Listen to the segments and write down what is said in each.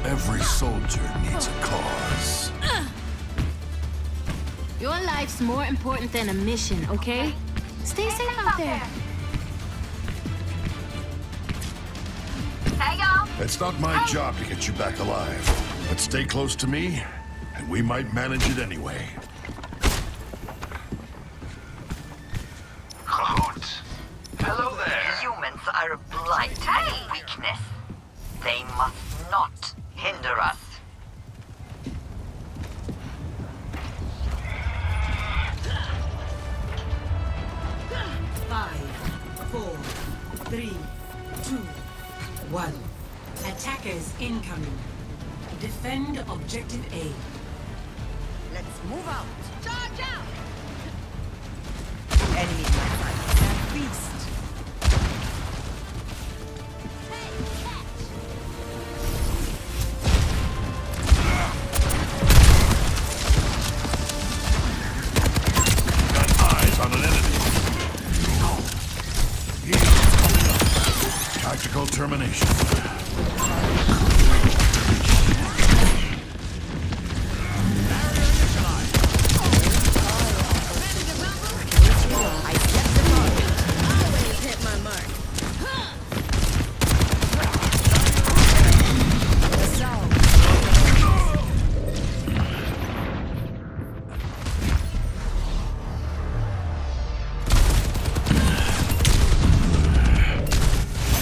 Every soldier needs a cause. Your life's more important than a mission, okay? Stay safe out there. Hey, y'all. It's not my job to get you back alive. But stay close to me, and we might manage it anyway. Hello there. Humans are a blight and weakness. They must not hinder us. Five, 4, 3, 2, 1. Attackers incoming. Defend objective A. Let's move out. Charge out! Enemy in my sight. That beast. Got eyes on an enemy. Tactical termination. I stepped the target. Always hit my mark.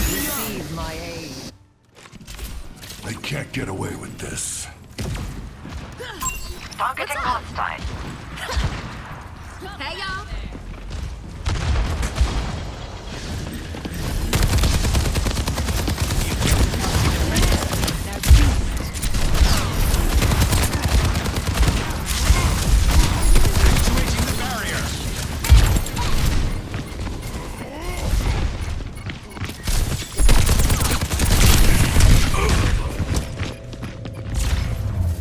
Receive my aid. They can't get away with this. Targeting hostile. Hey, y'all.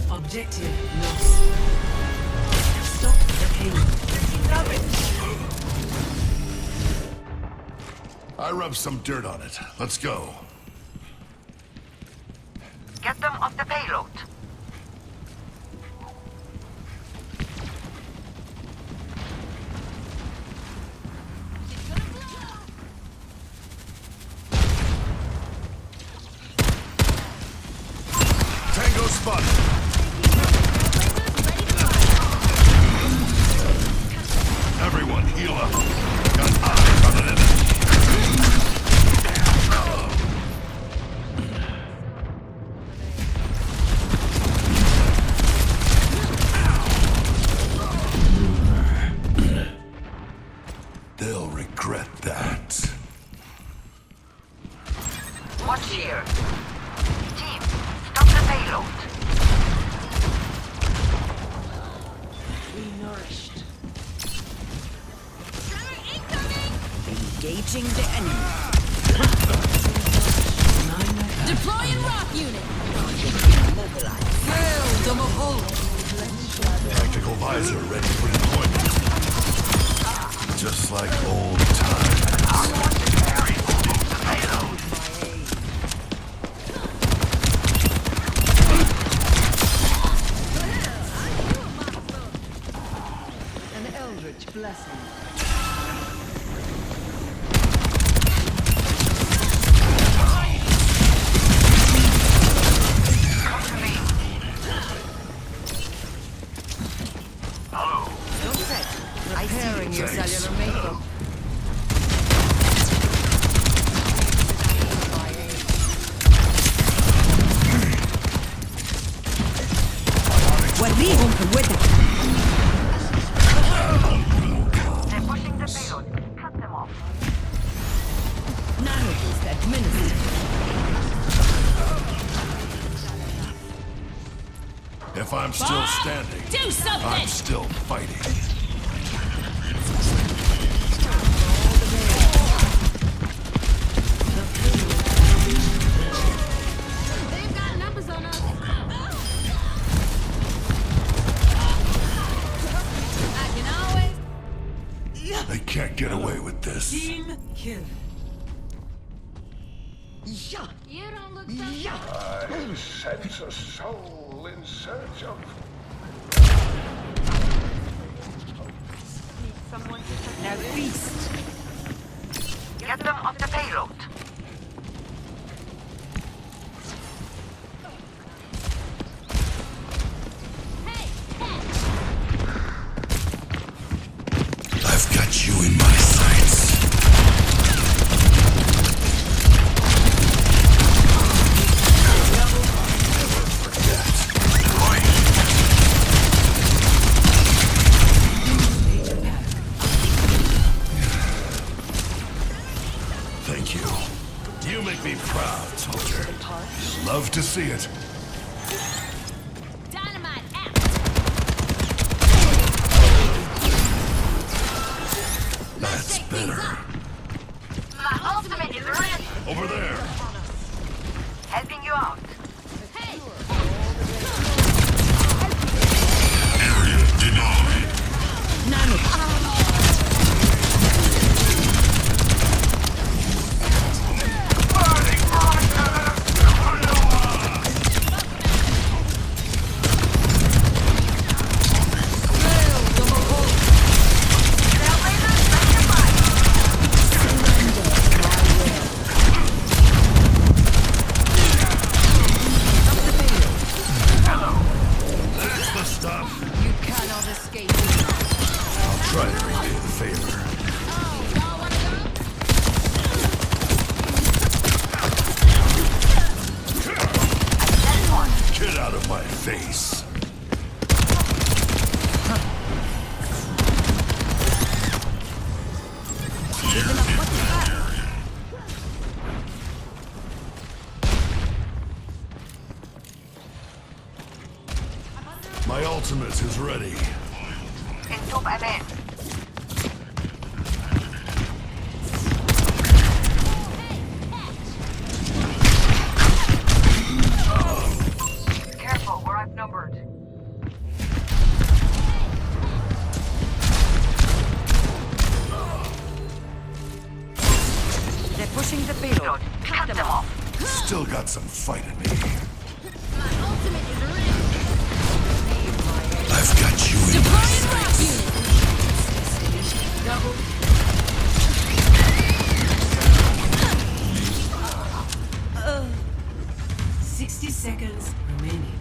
Objective lost. Stop the pain. I rubbed some dirt on it. Let's go. Get them off the payload. Tango spotted. Everyone, heal up. Got eyes on an enemy. They'll regret that. Watch here. Team, stop the payload. Be nourished. Engaging the enemy. Deploying rock unit. Mobilize. Hail them of hope. Tactical visor ready for deployment. Just like old times. An eldritch blessing. Don't fret. Repairing your Thanks. cellular makeup. وريهم قوتك. They're pushing the payload. Cut them off. Nanoboost administered. If I'm still standing, Do something! I'm still fighting. They've got numbers on us. I can always... They can't get away with this. Team kill. You don't look so I sense a soul in search of... Now feast. Get them off the payload. I've got you in my sights. Thank you. You make me proud, soldier. Love to see it. dynamite out. That's better. My ultimate is ready. Over there. Helping you out. Hey, Area denied. That's the stuff. You cannot escape me. I'll try to repay the favor. y'all wanna go? Get out of my face. My ultimate is ready. In top ahead. Careful, we're outnumbered. They're pushing the payload. Cut them off. Still got some fight in me. My ultimate is ready. I've got you in my sights. Double. 60 seconds remaining.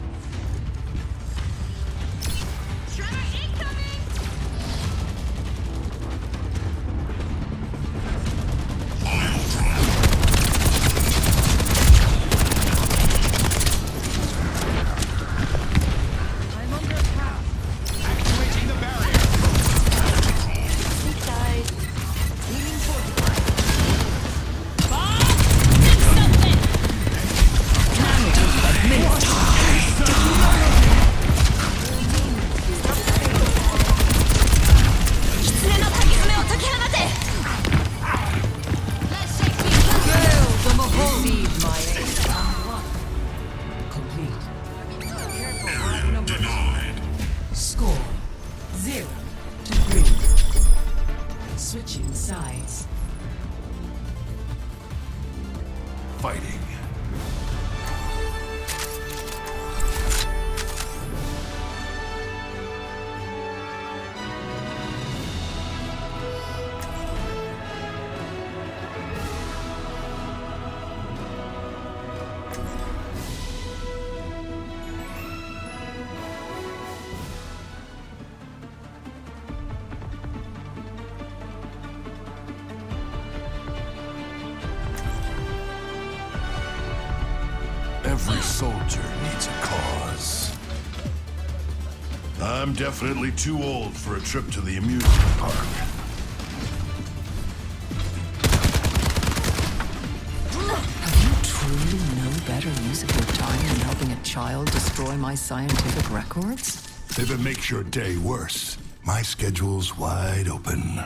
Tremor incoming. I'm under attack. Activating the barrier. Seek side. Healing fortified. Let's shake things up. Feed my aid. Complete. Careful, number Score 0-3. Switching sides. Fighting. Every soldier needs a cause. I'm definitely too old for a trip to the amusement park. Have you truly no better use of your time than helping a child destroy my scientific records? If it makes your day worse, my schedule's wide open.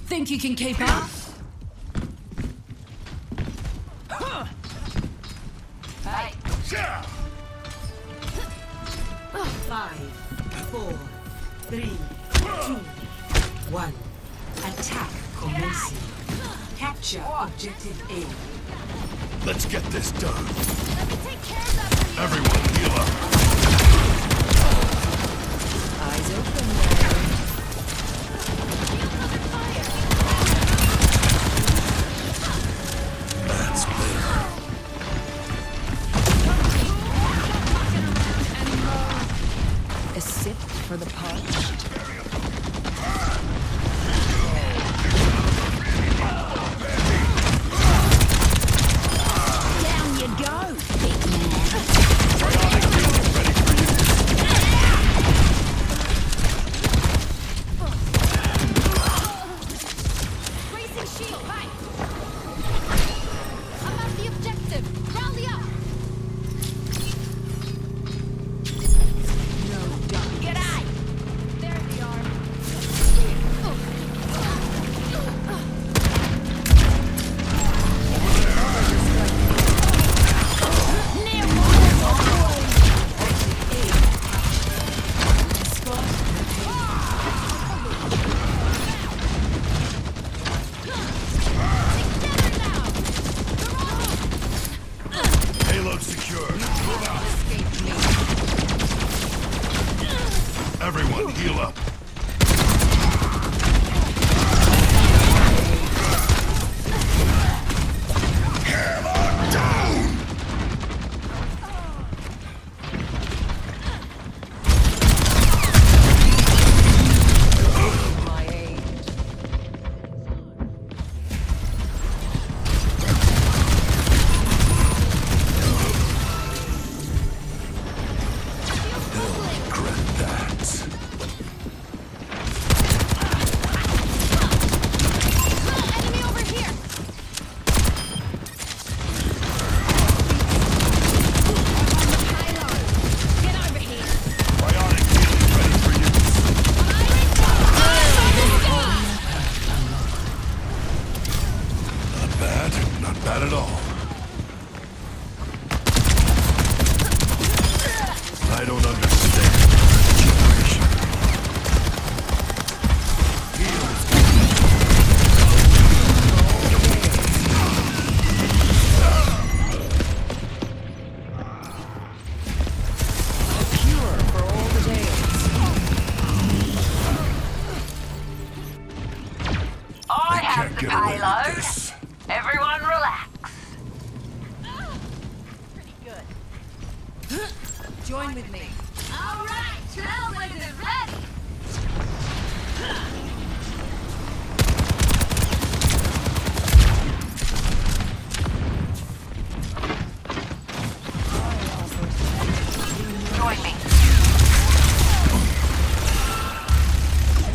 Think you can keep up? Five, 4, 3, 2, 1. Attack commencing. Capture objective A. Let's get this done. Everyone, heal up. Eyes open, Larry. That's better. A sip for the parched. Down you go, big man. Raising shield, hi! I'm at the objective. Rally up! No doubt. Get out! There they are. Payload secured. Everyone, heal up. Hammer down! My aid. Regret that. Enemy over here! Get over here! Bionic healing ready for use. Not bad. Not bad at all. I don't understand generation. Cure for all the tales. I have Can't the get away with payload. this. Everyone relax. Join with me. All right, trailblazers ready! Join me.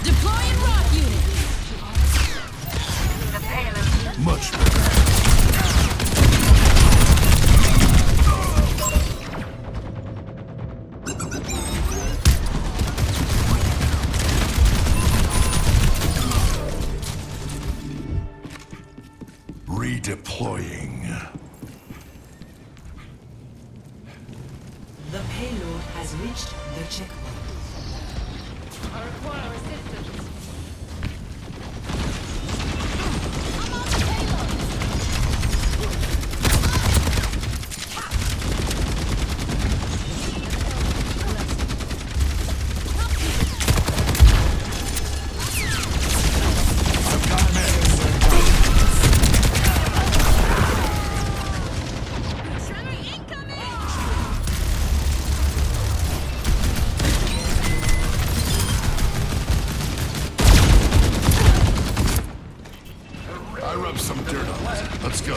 Deploying rock unit! The payload. Much better. Redeploying. The payload has reached the checkpoint. I require assistance. I'm on the payload! I've got men. I rubbed some dirt on it. Let's go.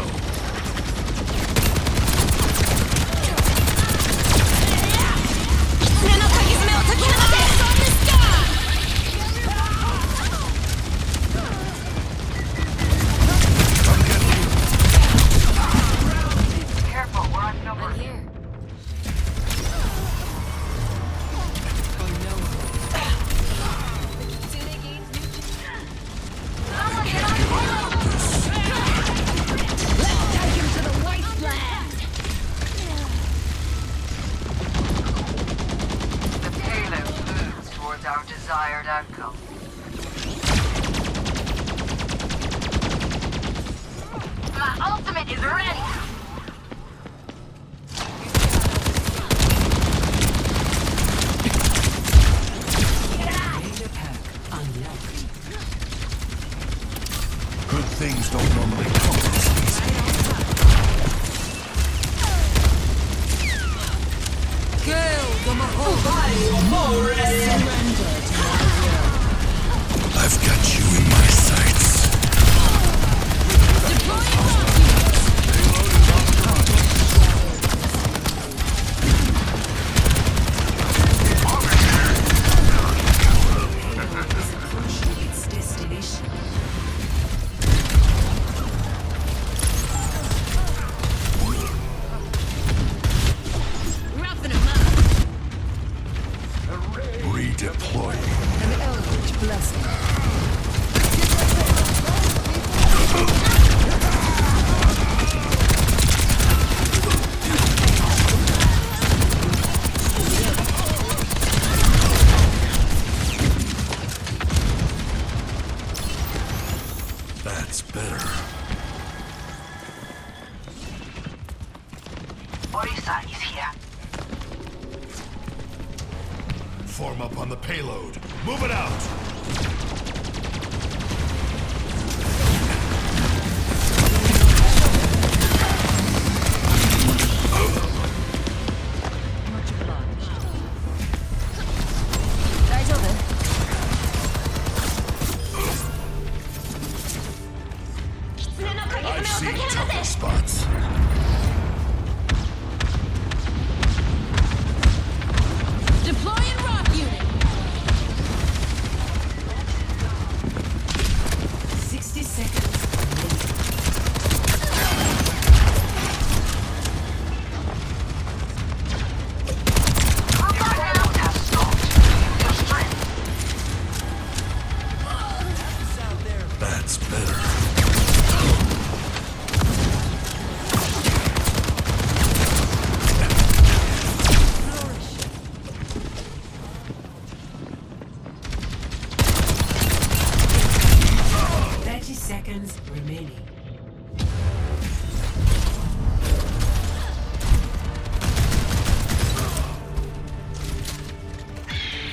Come get me. Careful, we're outnumbered. Here. Someone get on the payload. unit is ready. Major pack unlocked. Good things don't normally come this easy. I've got you in my sights. Is approaching its destination. Roughing him up. Redeploying. An eldritch blessing. That's better. Orisa is here. Form up on the payload. Move it out! Much obliged. Eyes over. I've seen tougher spots. Deploying rock unit. 60 seconds. Combat round has stopped. Your strength. That's better. Seconds remaining.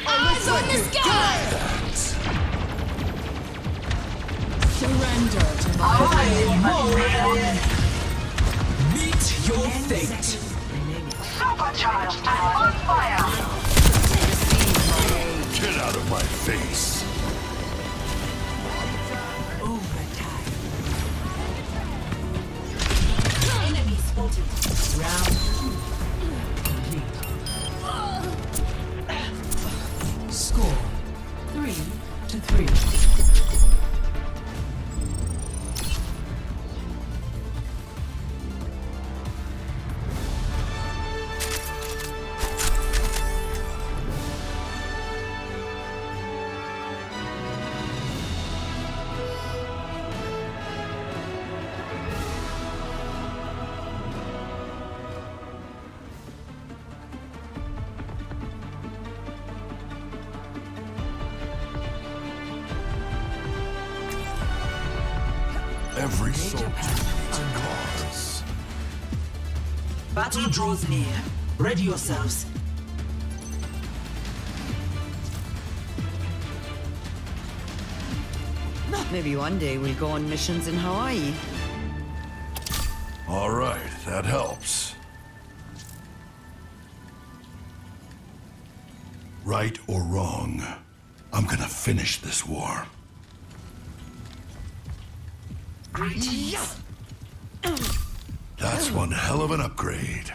Eyes on the sky! Surrender to my Meet your fate. Super child on fire. Get out of my face. Overtime. Enemy spotted. Round 2. Complete. Score 3-3. Every soldier needs a cause. Battle draws near. Ready yourselves. Maybe one day we'll go on missions in Hawaii. All right, that helps. Right or wrong, I'm gonna finish this war. That's one hell of an upgrade.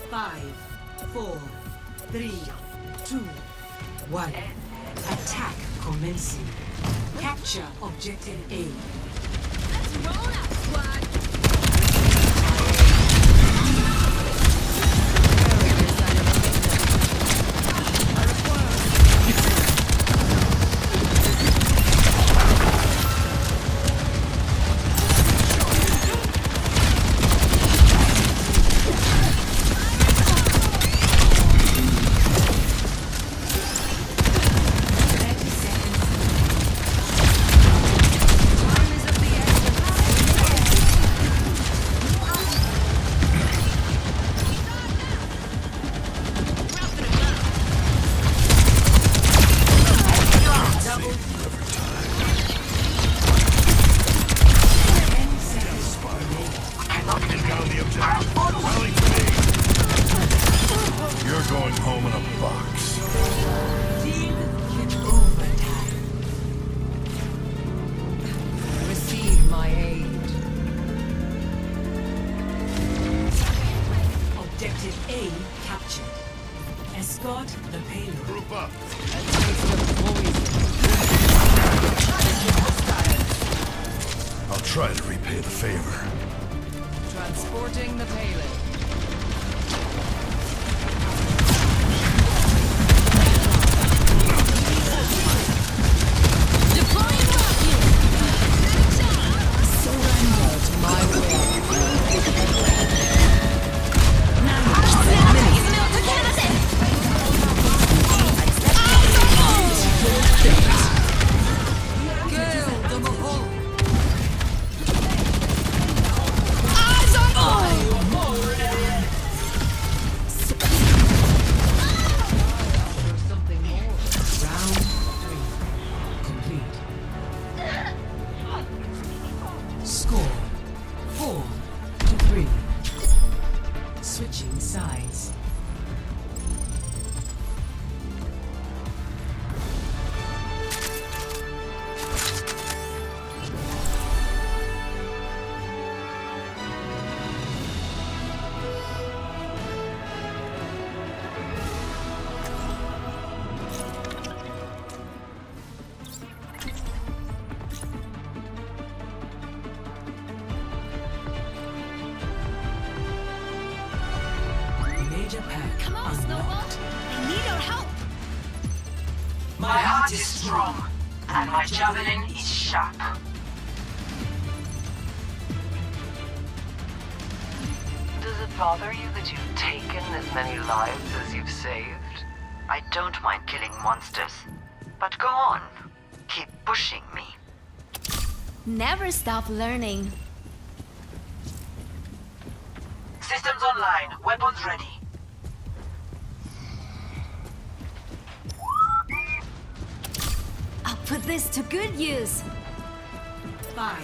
5, 4, 3, 2, 1. Attack commencing. Capture objective A. Let's roll out, squad. try to repay the favor. Transporting the payload. Surrender to my will. Score 4-3. Switching sides. Major pack Come on, Snowball. unlocked. I need your help. My heart is strong, and my javelin is sharp. Does it bother you that you've taken as many lives as you've saved? I don't mind killing monsters, but go on. Keep pushing me. Never stop learning. Systems online, weapons ready. I'll put this to good use. 5,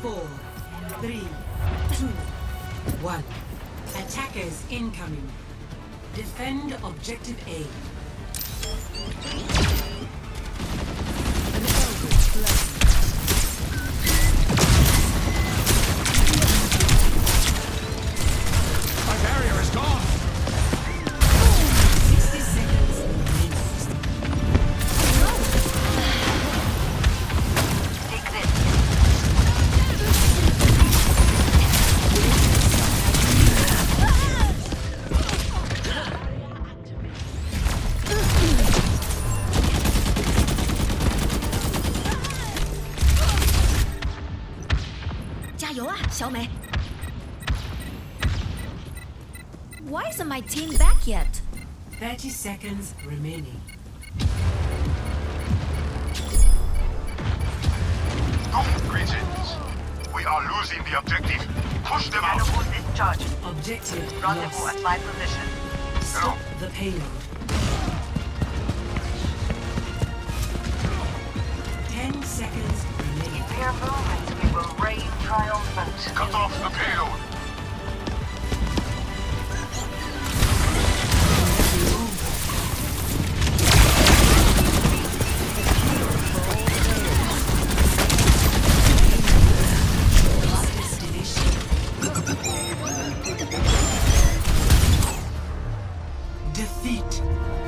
4, 3, 2, 1. Attackers incoming. Defend objective A. My barrier is gone! 60 seconds remaining. Take this. Why isn't my team back yet? 30 seconds remaining. Greetings. We are losing the objective. Push them out. Catapult discharge. Objective Rendezvous lost. at my position. Stop the payload. 10 seconds remaining. Keep your movement. We will reign triumphant. Cut off the payload. Defeat.